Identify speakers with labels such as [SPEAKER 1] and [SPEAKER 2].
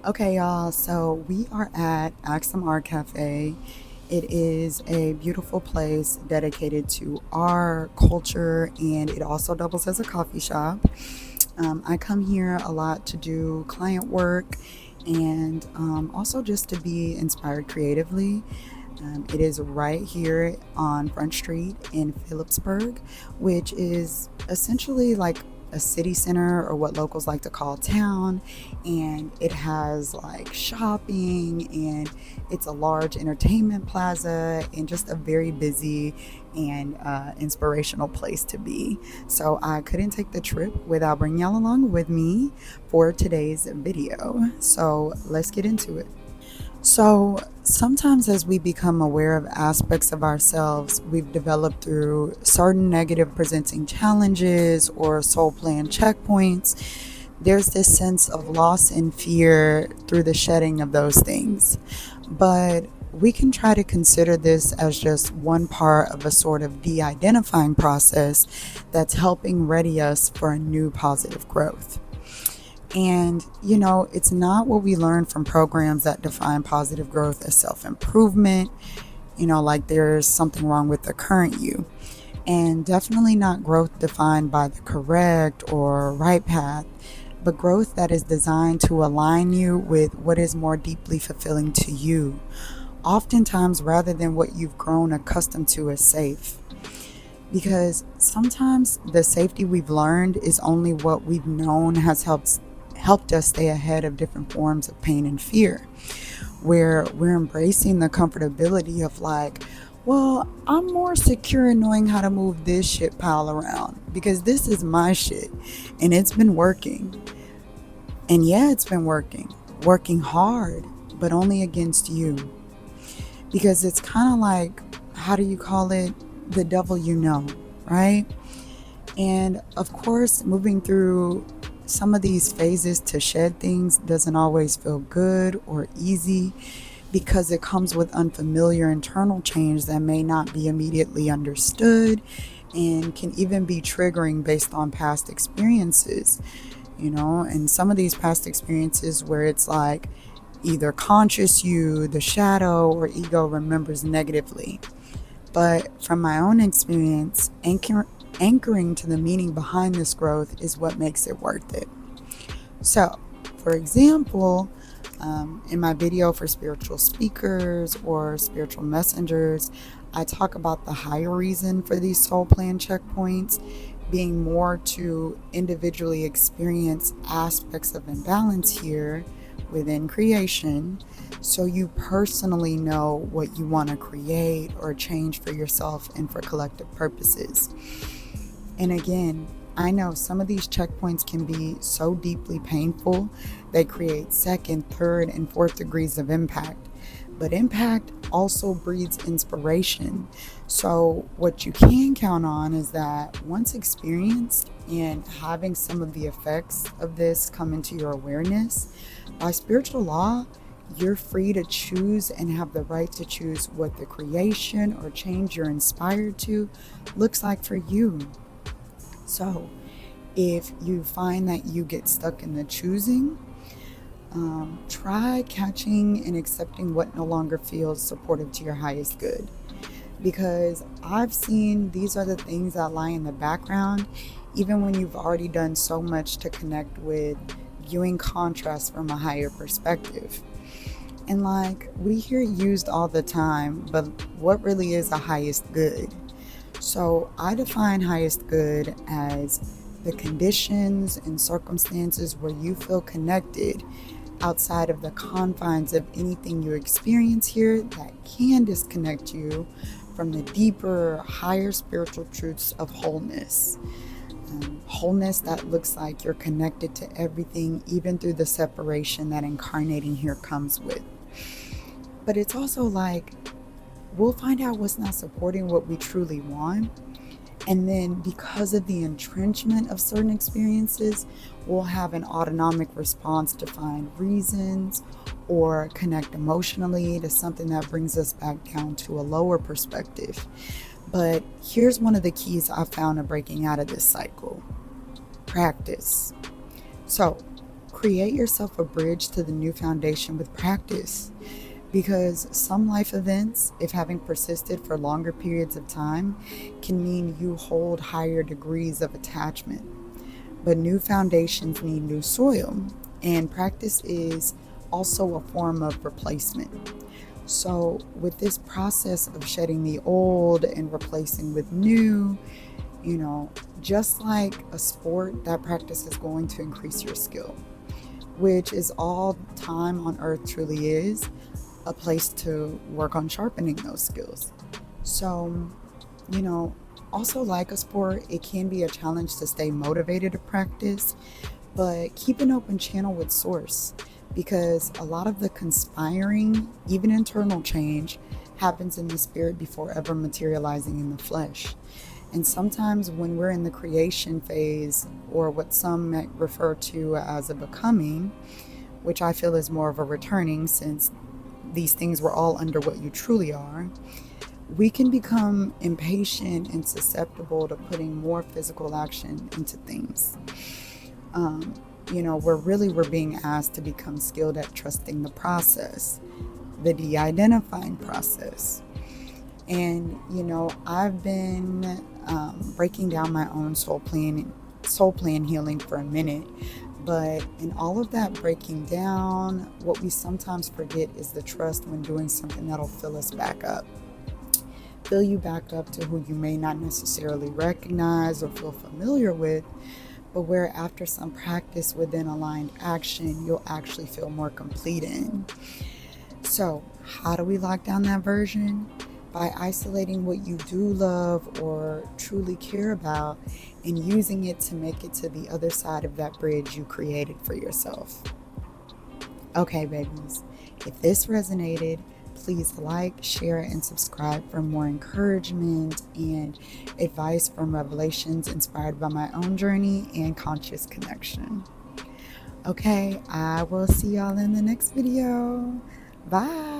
[SPEAKER 1] Okay, y'all. So we are at Axum Art Cafe. It is a beautiful place dedicated to our culture, and it also doubles as a coffee shop. I come here a lot to do client work and also just to be inspired creatively. It is right here on Front Street in Phillipsburg, which is essentially like a city center or what locals like to call town. And it has like shopping, and it's a large entertainment plaza and just a very busy and inspirational place to be. So I couldn't take the trip without bringing y'all along with me for today's video. So let's get into it. So, sometimes as we become aware of aspects of ourselves we've developed through certain negative presenting challenges or soul plan checkpoints, there's this sense of loss and fear through the shedding of those things. But we can try to consider this as just one part of a sort of de identifying process that's helping ready us for a new positive growth. And, it's not what we learn from programs that define positive growth as self improvement, like there's something wrong with the current you. And definitely not growth defined by the correct or right path, but growth that is designed to align you with what is more deeply fulfilling to you, oftentimes rather than what you've grown accustomed to as safe. Because sometimes the safety we've learned is only what we've known has helped us stay ahead of different forms of pain and fear, where we're embracing the comfortability of like, well, I'm more secure in knowing how to move this shit pile around because this is my shit and it's been working. And yeah, it's been working hard, but only against you. Because it's kind of like, how do you call it? The devil you know, right? And of course, moving through some of these phases to shed things doesn't always feel good or easy because it comes with unfamiliar internal change that may not be immediately understood and can even be triggering based on past experiences, and some of these past experiences where it's like either conscious you, the shadow, or ego remembers negatively. But from my own experience, anchoring to the meaning behind this growth is what makes it worth it. So, for example, in my video for spiritual speakers or spiritual messengers, I talk about the higher reason for these soul plan checkpoints being more to individually experience aspects of imbalance here within creation, so you personally know what you want to create or change for yourself and for collective purposes. And again, I know some of these checkpoints can be so deeply painful, they create second, third, and fourth degrees of impact. But impact also breeds inspiration. So, what you can count on is that once experienced and having some of the effects of this come into your awareness, by spiritual law, you're free to choose and have the right to choose what the creation or change you're inspired to looks like for you. So, if you find that you get stuck in the choosing, try catching and accepting what no longer feels supportive to your highest good. Because I've seen these are the things that lie in the background, even when you've already done so much to connect with viewing contrast from a higher perspective. And like we hear it used all the time, but what really is a highest good? So I define highest good as the conditions and circumstances where you feel connected outside of the confines of anything you experience here that can disconnect you from the deeper, higher spiritual truths of wholeness. Wholeness that looks like you're connected to everything, even through the separation that incarnating here comes with. But it's also like we'll find out what's not supporting what we truly want. And then, because of the entrenchment of certain experiences, we'll have an autonomic response to find reasons or connect emotionally to something that brings us back down to a lower perspective. But here's one of the keys I found to breaking out of this cycle: practice. So, create yourself a bridge to the new foundation with practice. Because some life events, if having persisted for longer periods of time, can mean you hold higher degrees of attachment. But new foundations need new soil, and practice is also a form of replacement. So, with this process of shedding the old and replacing with new, you know, just like a sport, that practice is going to increase your skill, which is all time on earth truly is, a place to work on sharpening those skills. So, you know, also like a sport, it can be a challenge to stay motivated to practice, but keep an open channel with source because a lot of the conspiring, even internal change, happens in the spirit before ever materializing in the flesh. And sometimes when we're in the creation phase, or what some might refer to as a becoming, which I feel is more of a returning since these things were all under what you truly are, we can become impatient and susceptible to putting more physical action into things. Um, we're being asked to become skilled at trusting the process, the de-identifying process. And I've been breaking down my own soul plan healing for a minute. But in all of that breaking down, what we sometimes forget is the trust when doing something that'll fill us back up. Fill you back up to who you may not necessarily recognize or feel familiar with, but where after some practice within aligned action, you'll actually feel more complete in. So, how do we lock down that version? By isolating what you do love or truly care about and using it to make it to the other side of that bridge you created for yourself. Okay, babies, if this resonated, please like, share, and subscribe for more encouragement and advice from revelations inspired by my own journey and conscious connection. Okay, I will see y'all in the next video. Bye.